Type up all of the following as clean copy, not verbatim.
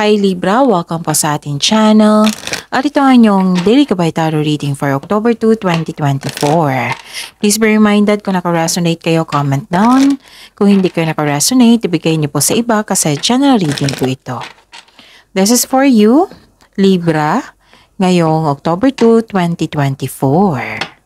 Hi Libra, welcome po sa ating channel. At ito ang inyong Daily Gabay Tarot Reading for October 2, 2024. Please be reminded kung naka-resonate kayo, comment down. Kung hindi kayo naka-resonate, ibigay niyo po sa iba kasi channel reading po ito. This is for you, Libra, ngayong October 2, 2024.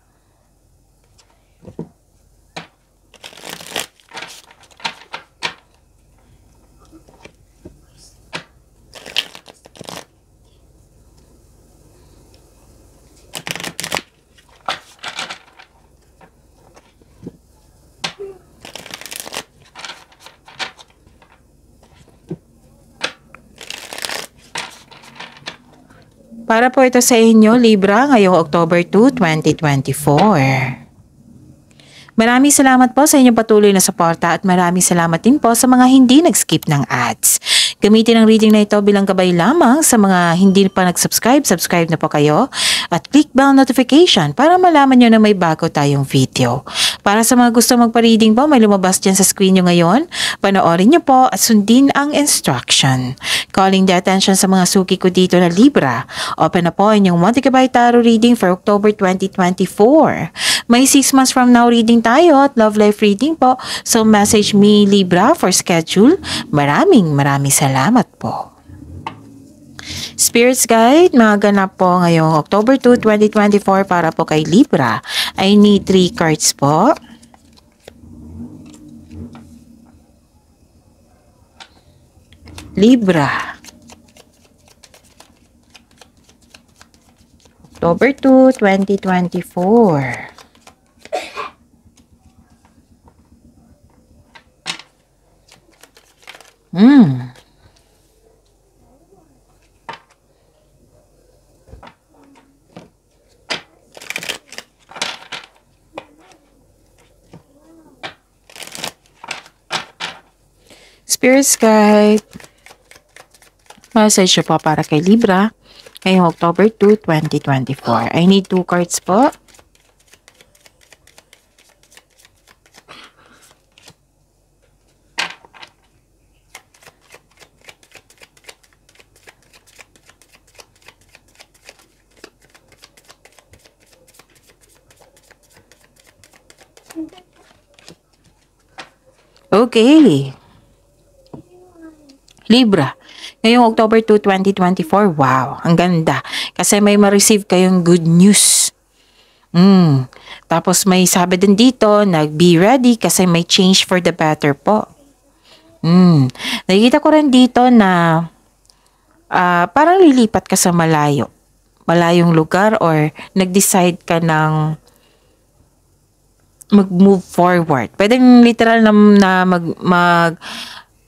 Para po ito sa inyo, Libra, ngayong October 2, 2024. Maraming salamat po sa inyong patuloy na suporta at maraming salamat din po sa mga hindi nag-skip ng ads. Gamitin ang reading na ito bilang gabay lamang sa mga hindi pa nag-subscribe, subscribe na po kayo at click bell notification para malaman nyo na may bago tayong video. Para sa mga gusto magpa-reading po, may lumabas dyan sa screen nyo ngayon. Panoorin nyo po at sundin ang instruction. Calling the attention sa mga suki ko dito na Libra. Open na po inyong Monte Gabay Tarot Reading for October 2024. May 6 months from now reading tayo at love life reading po. So message me Libra for schedule. Maraming salamat po. Spirits Guide, maganap po ngayong October 2, 2024 para po kay Libra. I need 3 cards po. Libra. October 2, 2024. Spirits Guide, message po para kay Libra ngayong October 2, 2024. I need 2 cards po. Okay. Libra, ngayong October 2, 2024, wow, ang ganda. Kasi may ma-receive kayong good news. Tapos may sabi din dito, be ready kasi may change for the better po. Nakikita ko rin dito na parang lilipat ka sa malayong lugar or nag-decide ka ng mag-move forward. Pwedeng literal na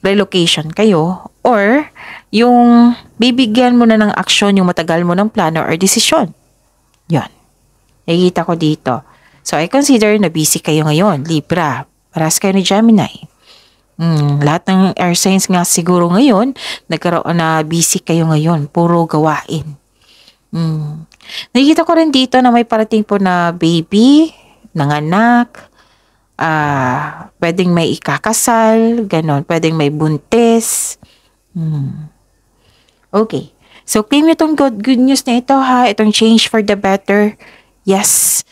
relocation kayo or yung bibigyan mo na ng aksyon yung matagal mo ng plano or desisyon. Yan. Nakikita ko dito. So, I consider na busy kayo ngayon, Libra. Paras kayo ni Gemini. Lahat ng air signs nga siguro ngayon, nagkaroon na busy kayo ngayon. Puro gawain. Nakikita ko rin dito na may parating po na baby, nanganak, pwedeng may ikakasal, ganon. Pwedeng may buntis. Okay. So, claim nyo itong good news na ito ha. Itong change for the better. Yes.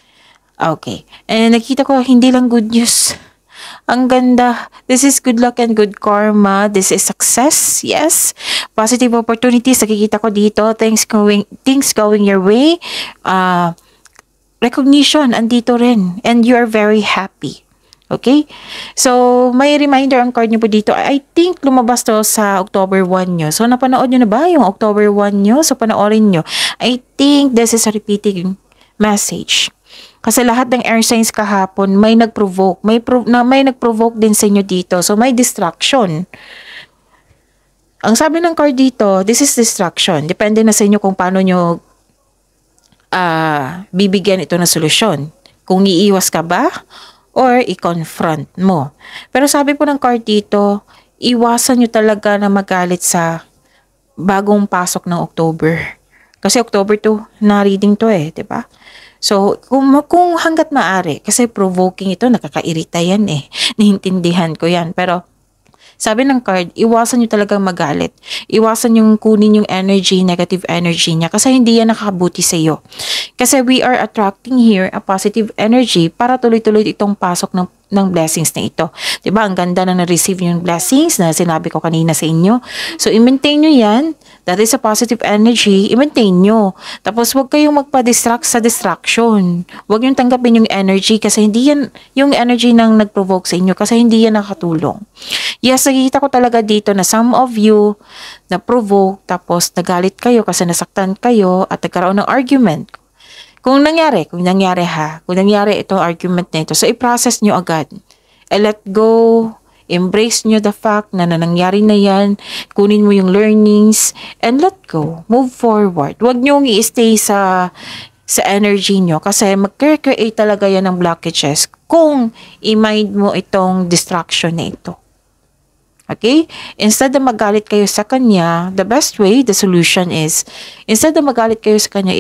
Okay. And nakita ko, hindi lang good news. Ang ganda. This is good luck and good karma. This is success. Yes. Positive opportunities. Nakikita ko dito. Things going your way. Recognition, andito rin. And you are very happy. Okay? So, may reminder ang card nyo po dito. I think lumabas to sa October 1 nyo. So, napanood nyo na ba yung October 1 nyo? So, panoorin nyo. I think this is a repeating message. Kasi lahat ng air signs kahapon, may nag-provoke. May nag-provoke din sa inyo dito. So, may distraction. Ang sabi ng card dito, this is distraction. Depende na sa inyo kung paano nyo bibigyan ito ng solusyon. Kung iiwas ka ba or i-confront mo. Pero sabi po ng card dito, iwasan nyo talaga na magalit sa bagong pasok ng October. Kasi October 2 na reading to diba? So, kung hanggat maaari, kasi provoking ito, nakakairita yan Naintindihan ko yan. Pero, Sabi ng card, iwasan nyo talagang magalit. Iwasan yung kunin yung energy, negative energy niya kasi hindi yan nakakabuti sa iyo. Kasi we are attracting here a positive energy para tuloy-tuloy itong pasok ng blessings na ito. 'Di ba? Ang ganda na na-receive yung blessings na sinabi ko kanina sa inyo. So, i-maintain nyo yan. That is a positive energy. I-maintain nyo. Tapos, huwag kayong magpa-distract sa distraction. Huwag nyo tanggapin yung energy kasi hindi yan yung energy nang nag-provoke sa inyo kasi hindi yan nakatulong. Yes, nakikita ko talaga dito na some of you na-provoke tapos nagalit kayo kasi nasaktan kayo at nagkaroon ng argument. Kung nangyari itong argument na ito, so i-process nyo agad. Let go, embrace nyo the fact na nangyari na yan, kunin mo yung learnings, and let go. Move forward. Huwag nyo i-stay sa energy nyo kasi mag-create talaga yan ng blockages kung i-mind mo itong distraction na ito. Okay? Instead na magalit kayo sa kanya, the best way, the solution is, instead na magalit kayo sa kanya,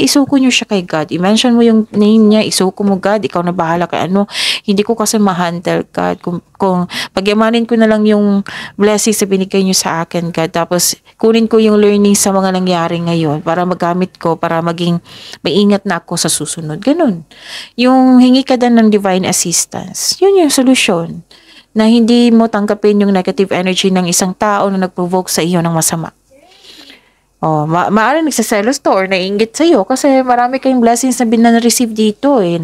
isuko nyo siya kay God. I-mention mo yung name niya, isuko mo God, ikaw na bahala kay ano. Hindi ko kasi ma-handle God. Kung pagyamanin ko na lang yung blessings na binigay nyo sa akin, God, tapos kunin ko yung learning sa mga nangyari ngayon para magamit ko, para maging maingat na ako sa susunod. Ganun. Yung hingi ka din ng divine assistance. Yun yung solution. Na hindi mo tanggapin yung negative energy ng isang tao na nag-provoke sa iyo ng masama. Maaaring nagsaselos to or naiinggit sa iyo kasi marami kayong blessings na binana-receive dito eh.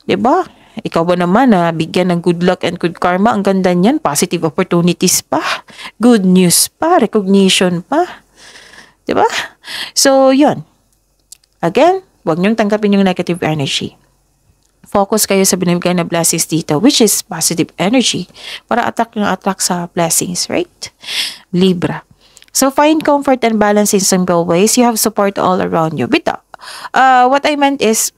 'Di ba? Ikaw ba naman na bigyan ng good luck and good karma? Ang ganda niyan, positive opportunities pa, good news pa, recognition pa. 'Di ba? So, 'yun. Again, huwag niyong tanggapin yung negative energy. Focus kayo sa binibigay na blessings dito, which is positive energy, para attract sa blessings, right? Libra. So, find comfort and balance in simple ways. You have support all around you. Bita, what I meant is,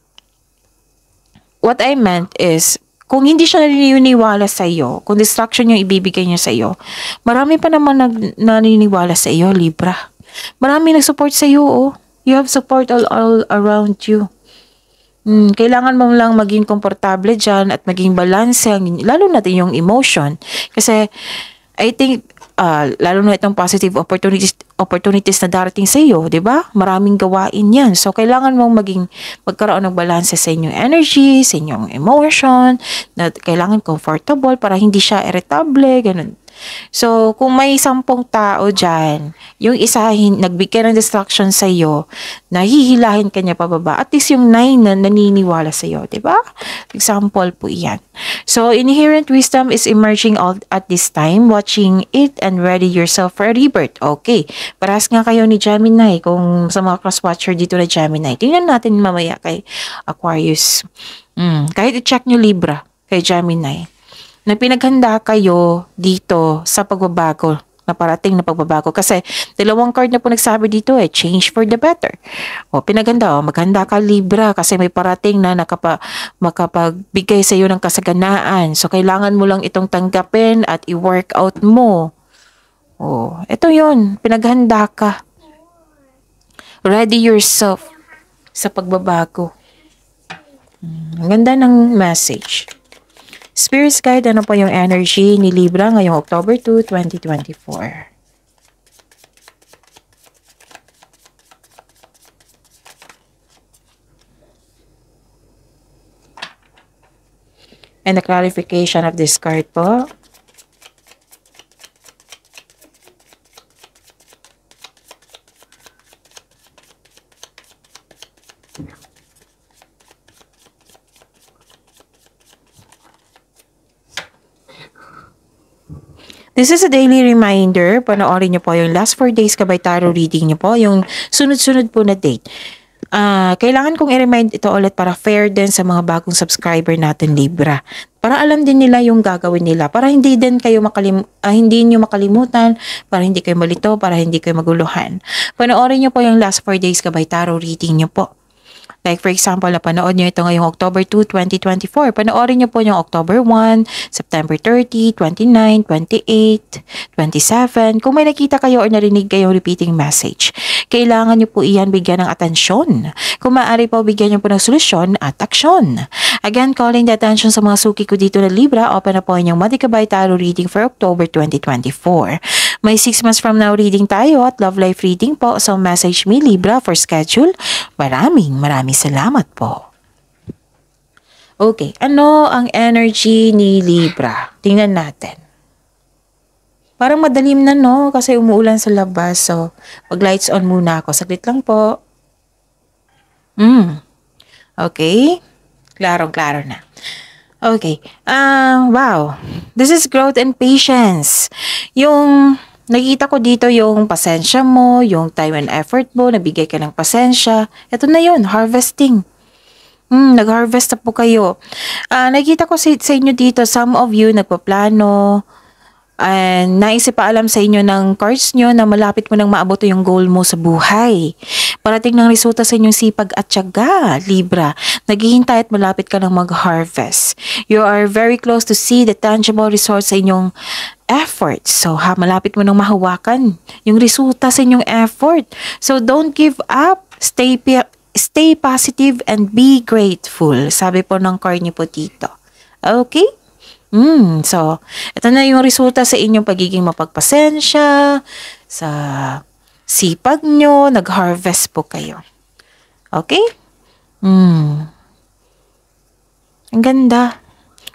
kung hindi siya naniniwala sa iyo, kung distraction yung ibibigay niya sa iyo, marami pa naman naniniwala sa iyo, Libra. Marami nag-support sa iyo, oh. You have support all around you. Kailangan mo lang maging komportable dyan at maging balance, lalo natin yung emotion. Kasi, I think, lalo na itong positive opportunities na darating sa iyo, di ba? Maraming gawain yan. So, kailangan mong magkaroon ng balance sa inyong energy, sa inyong emotion, na kailangan comfortable para hindi siya irritable, ganun. So, kung may 10 tao dyan, yung isa nagbigay ng distraction sa iyo, nahihilahin ka niya pababa. At least yung 9 na naniniwala sa iyo, diba? Example po iyan. So, inherent wisdom is emerging all at this time, watching it and ready yourself for a rebirth. Okay. Parehas nga kayo ni Gemini, kung sa mga cross-watcher dito na Gemini. Tingnan natin mamaya kay Aquarius. Kahit i-check nyo Libra, kay Gemini. Na pinaghanda kayo dito sa pagbabago, na parating na pagbabago. Kasi 2 card na po nagsabi dito change for the better. Pinaghanda, maghanda ka Libra kasi may parating na makapagbigay sa iyo ng kasaganaan. So, kailangan mo lang itong tanggapin at i-work out mo. Ito yun, pinaghanda ka. Ready yourself sa pagbabago. Ang ganda ng message. Spirit's Guide, ano po yung energy ni Libra ngayong October 2, 2024? And the clarification of this card po. This is a daily reminder. Panoorin niyo po yung last 4 days kabay tarot reading niyo po. Yung sunod-sunod po na date. Kailangan kong i-remind ito ulit para fair din sa mga bagong subscriber natin Libra. Para alam din nila yung gagawin nila. Para hindi din kayo hindi niyo makalimutan. Para hindi kayo malito. Para hindi kayo maguluhan. Panoorin niyo po yung last 4 days kabay tarot reading niyo po. Like for example, napanood nyo ito ngayong October 2, 2024. Panoorin nyo po yung October 1, September 30, 29, 28, 27. Kung may nakita kayo or narinig kayong repeating message, kailangan nyo po iyan bigyan ng atensyon. Kung maaari po, bigyan nyo po ng solusyon at aksyon. Again, calling the attention sa mga suki ko dito na Libra, open na po inyong Madikabay Tarot reading for October 2024. May 6 months from now reading tayo at love life reading po. So message me Libra for schedule. Maraming salamat po. Okay, ano ang energy ni Libra? Tingnan natin. Parang madalim na no kasi umuulan sa labas. So mag-lights on muna ako. Saglit lang po. Okay. Klaro na. Okay. Wow. This is growth and patience. Yung nakita ko dito yung pasensya mo, yung time and effort mo, nabigay ka ng pasensya. Ito na yun, harvesting. Nag-harvest na po kayo. Nakita ko sa inyo dito, some of you nagpaplano, and naisip pa alam sa inyo ng cards nyo na malapit mo nang maabot yung goal mo sa buhay. Parating ng resulta sa inyong sipag at tiyaga, Libra. Naghihintay at malapit ka nang mag-harvest. You are very close to see the tangible results sa inyong effort. So, malapit mo nang mahawakan yung resulta sa inyong effort. So, don't give up. Stay positive and be grateful. Sabi po ng card niyo po dito. Okay? So, ito na yung resulta sa inyong pagiging mapagpasensya, sa sipag nyo, nag-harvest po kayo. Okay? Ang ganda.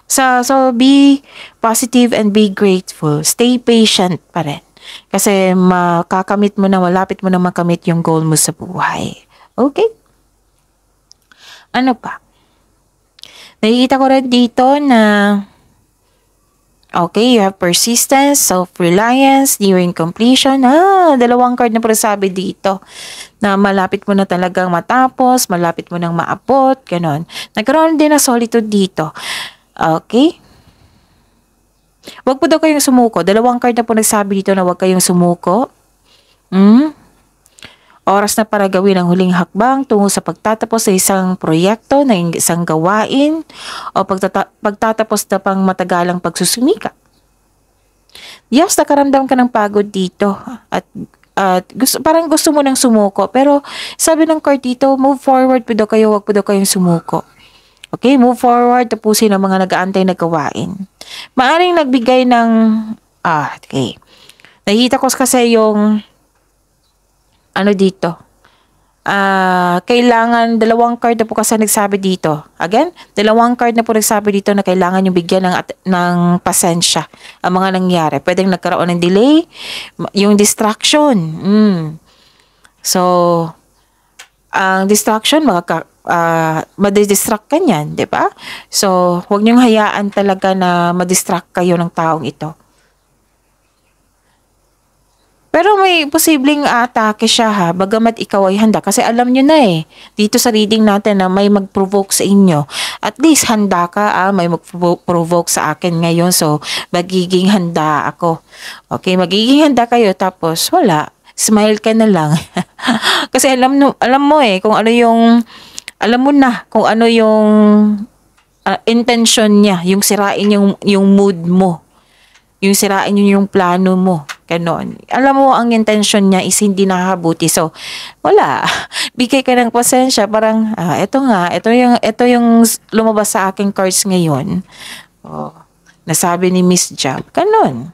So be positive and be grateful. Stay patient pa rin. Kasi makakamit mo na, malapit mo na makamit yung goal mo sa buhay. Okay? Ano pa? Nakikita ko rin dito na okay, you have persistence, self-reliance, nearing completion. Dalawang card na po sabi dito na malapit mo na talagang matapos, malapit mo nang maabot, ganon. Nagkaroon din na solitude dito. Okay? Huwag po daw kayong sumuko. Dalawang card na po nagsabi dito na huwag kayong sumuko. Oras na para gawin ang huling hakbang tungo sa pagtatapos sa isang proyekto, na isang gawain, o pagtatapos na pang matagalang pagsusumikap. Yes, nakaramdam ka ng pagod dito at parang gusto mo nang sumuko, pero sabi ng card dito, move forward po daw kayo, huwag po daw kayong sumuko. Okay, move forward, tapusin ang mga nag-aantay na gawain. Maaring nagbigay ng, okay. Nakita ko kasi yung ano dito, kailangan, dalawang card na po kasi nagsabi dito. Again, dalawang card na po nagsabi dito na kailangan yung bigyan ng pasensya ang mga nangyari. Pwedeng nagkaroon ng delay, yung distraction. So, ang distraction, madidistract ka niyan, di ba? So, huwag niyong hayaan talaga na madistract kayo ng taong ito. Pero may posibleng atake siya bagamat ikaw ay handa. Kasi alam nyo na dito sa reading natin na may mag-provoke sa inyo. At least handa ka, may mag-provoke sa akin ngayon. So, magiging handa ako. Okay, magiging handa kayo tapos wala. Smile ka na lang. Kasi alam mo kung ano yung, alam mo na kung ano yung intention niya. Yung sirain yung mood mo. Yung sirain yung plano mo. Ganon. Alam mo, ang intention niya is hindi nakakabuti. So, wala. Bigay ka ng pasensya. Parang, ito yung lumabas sa aking cards ngayon. Nasabi ni Miss Job. Ganon.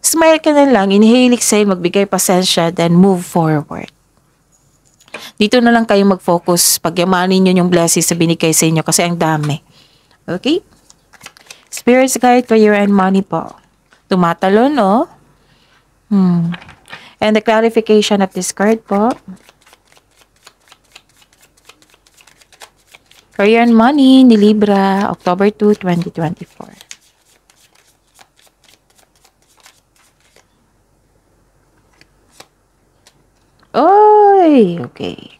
Smile ka na lang. Inhale, exhale, magbigay pasensya, then move forward. Dito na lang kayo mag-focus. Pagyamanin nyo yung blessings na binigay sa inyo kasi ang dami. Okay? Spirits guide, career and money po. Tumatalon, And the clarification of this card po. Career and money ni Libra, October 2, 2024. Oy! Okay.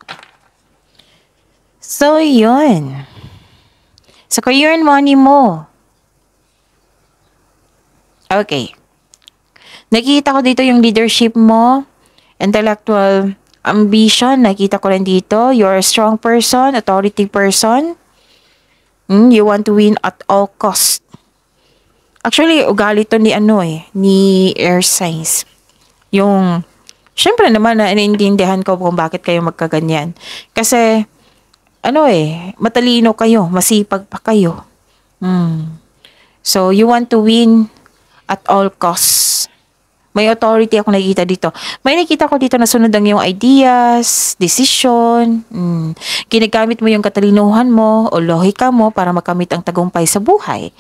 So, yun. Sa career and money mo, okay. Nakikita ko dito yung leadership mo, intellectual Ambition, nakita ko rin dito. You're a strong person, authority person. You want to win at all cost. Actually, ugali to ni ni air signs. Yung, syempre naman na iniintindihan ko kung bakit kayo magkaganyan. Kasi, matalino kayo, masipag pa kayo. So, you want to win at all costs. May authority ako nakikita dito. May nakita ko dito na sunod ang iyong ideas, decision. Ginagamit mo yung katalinuhan mo o lohika mo para makamit ang tagumpay sa buhay.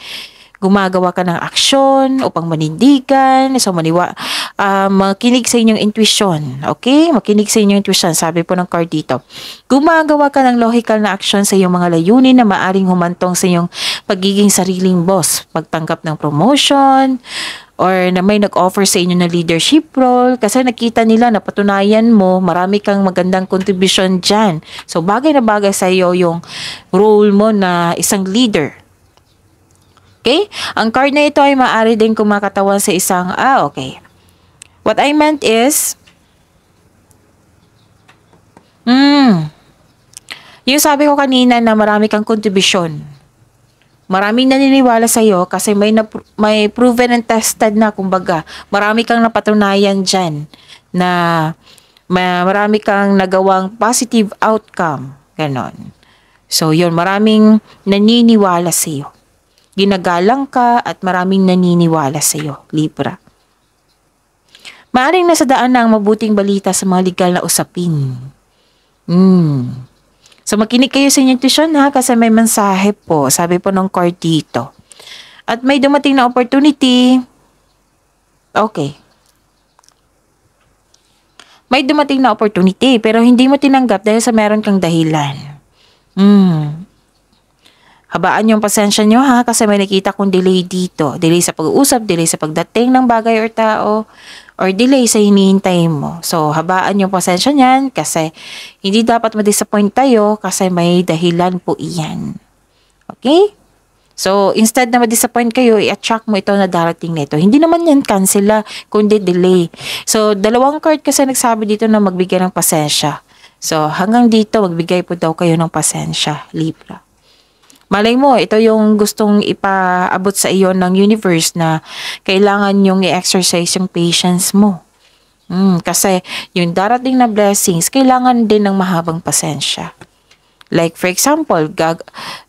Gumagawa ka ng aksyon upang manindigan. So, makinig sa inyong intuition. Okay? Makinig sa inyong intuition. Sabi po ng card dito. Gumagawa ka ng logical na aksyon sa iyong mga layunin na maaring humantong sa iyong pagiging sariling boss. Pagtanggap ng promotion, or na may nag-offer sa inyo na leadership role kasi nakita nila na patunayan mo, marami kang magandang contribution dyan. So, bagay na bagay sa iyo yung role mo na isang leader. Okay? Ang card na ito ay maaari din kumakatawan sa isang, okay. What I meant is, yung sabi ko kanina na marami kang contribution. Maraming naniniwala sa iyo kasi may proven and tested na, kumbaga. Marami kang napatunayan dyan na marami kang nagawang positive outcome. Ganon. So, yun, maraming naniniwala sa iyo. Ginagalang ka at maraming naniniwala sa iyo, Libra. Maaring nasa daan na ang mabuting balita sa mga legal na usapin. So, makinig kayo sa inyong intuition kasi may mensahe po. Sabi po ng card dito. At may dumating na opportunity. Okay. May dumating na opportunity pero hindi mo tinanggap dahil sa meron kang dahilan. Habaan yung pasensya nyo kasi may nakita kong delay dito. Delay sa pag-uusap, delay sa pagdating ng bagay or tao, or delay sa hinihintay mo. So, habaan yung pasensya niyan kasi hindi dapat ma-disappoint tayo kasi may dahilan po iyan. Okay? So, instead na ma-disappoint kayo, i-attract mo ito na darating nito. Hindi naman yan cancel kundi delay. So, dalawang card kasi nagsabi dito na magbigay ng pasensya. So, hanggang dito, magbigay po daw kayo ng pasensya, Libra. Malay mo, ito yung gustong ipaabot sa iyo ng universe na kailangan yung i-exercise yung patience mo. Kasi yung darating na blessings, kailangan din ng mahabang pasensya. Like for example,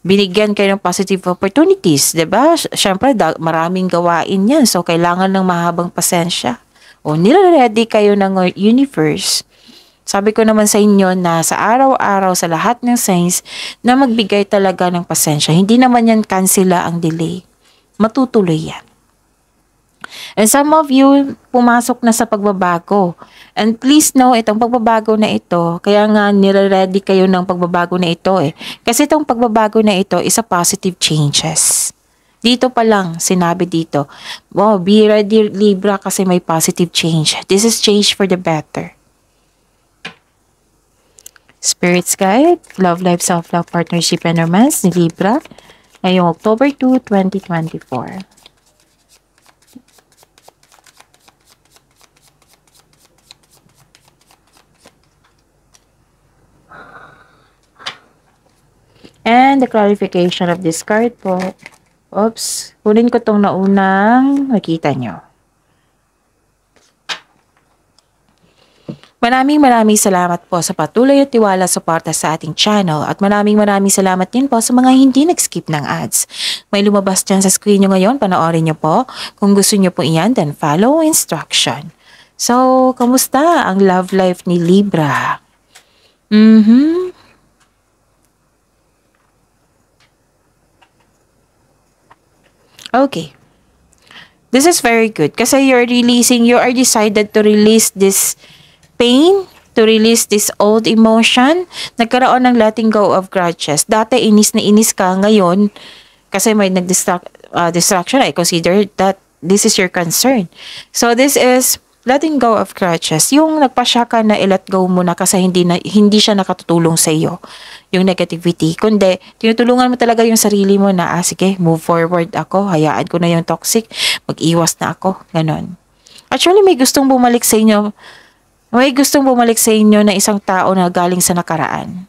binigyan kayo ng positive opportunities, 'di ba? Syempre, maraming gawain yan. So, kailangan ng mahabang pasensya. O nire-ready kayo ng universe. Sabi ko naman sa inyo na sa araw-araw sa lahat ng signs na magbigay talaga ng pasensya. Hindi naman yan cancela ang delay. Matutuloy yan. And some of you pumasok na sa pagbabago. And please know, itong pagbabago na ito, kaya nga nire-ready kayo ng pagbabago na ito Kasi itong pagbabago na ito is a positive changes. Dito pa lang, sinabi dito, wow, be ready Libra kasi may positive change. This is change for the better. Spirit's Guide, Love Life, Self-Love, Partnership, and Romance ni Libra ngayong October 2, 2024. And the clarification of this card po. Oops, kunin ko tong naunang nakita nyo. Maraming salamat po sa patuloy at tiwala suporta sa ating channel at maraming salamat din po sa mga hindi nag-skip ng ads. May lumabas dyan sa screen nyo ngayon, panoorin nyo po. Kung gusto nyo po iyan, then follow instruction. So, kamusta ang love life ni Libra? Okay. This is very good kasi you are decided to release this pain, to release this old emotion. Nagkaroon ng letting go of grudges. Dati inis na inis ka, ngayon kasi may distraction, I consider that this is your concern. So this is letting go of grudges. Yung nagpasya ka na i-let go mo na kasi hindi siya nakatutulong sa iyo. Yung negativity. Kundi, tinutulungan mo talaga yung sarili mo na, sige, move forward ako. Hayaan ko na yung toxic. Mag-iwas na ako. Ganon. Actually, may gustong bumalik sa inyo May gustong bumalik sa inyo na isang tao na galing sa nakaraan.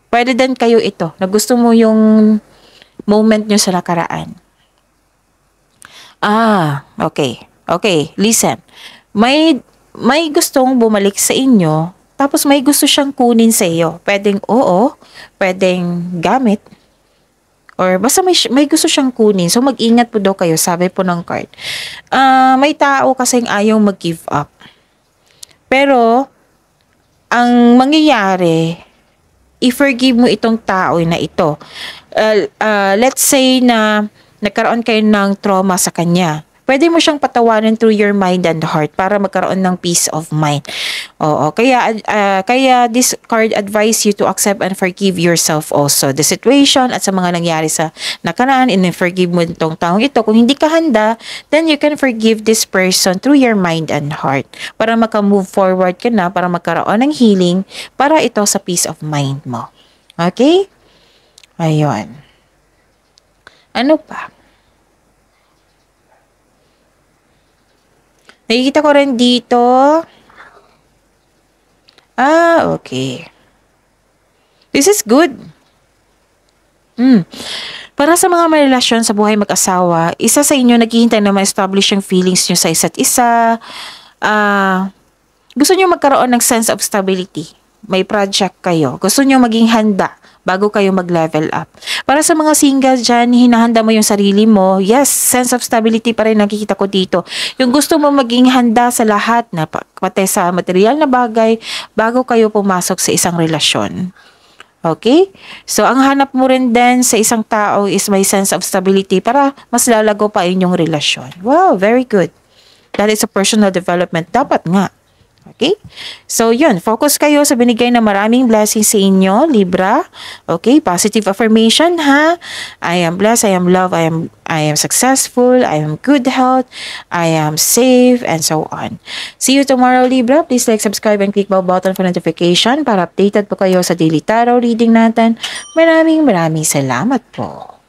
Pwede din kayo ito, na gusto mo yung moment nyo sa nakaraan. Okay. Okay, listen. May gustong bumalik sa inyo, tapos may gusto siyang kunin sa iyo. Pwedeng oo, pwedeng gamit, or basta may gusto siyang kunin. So, mag-ingat po daw kayo, sabi po ng card. May tao kasing ayaw mag-give up. Pero, ang mangyayari, i-forgive mo itong tao na ito. Let's say na nagkaroon kayo ng trauma sa kanya. Pwede mo siyang patawarin through your mind and heart para magkaroon ng peace of mind. Oo, kaya this card advise you to accept and forgive yourself also. The situation at sa mga nangyari sa nakaraan, forgive mo itong taong ito. Kung hindi ka handa, then you can forgive this person through your mind and heart para maka-move forward ka na, para magkaroon ng healing, para ito sa peace of mind mo. Okay? Ayun. Ano pa? Nakikita ko rin dito. Okay. This is good. Para sa mga may relasyon sa buhay mag-asawa, isa sa inyo naghihintay na ma-establish yung feelings nyo sa isa't isa. Gusto nyo magkaroon ng sense of stability. May project kayo. Gusto nyo maging handa bago kayo mag-level up. Para sa mga singles dyan, hinahanda mo yung sarili mo. Yes, sense of stability pa rin nakikita ko dito. Yung gusto mo maging handa sa lahat, na pati sa material na bagay, bago kayo pumasok sa isang relasyon. Okay? So, ang hanap mo rin din sa isang tao is may sense of stability para mas lalago pa inyong relasyon. Wow, very good. That is a personal development. Dapat nga. Okay? So, yun. Focus kayo sa binigay na maraming blessings sa inyo, Libra. Okay? Positive affirmation, ha? I am blessed, I am loved, I am successful, I am good health, I am safe, and so on. See you tomorrow, Libra. Please like, subscribe, and click bell button for notification para updated po kayo sa daily tarot reading natin. Maraming salamat po.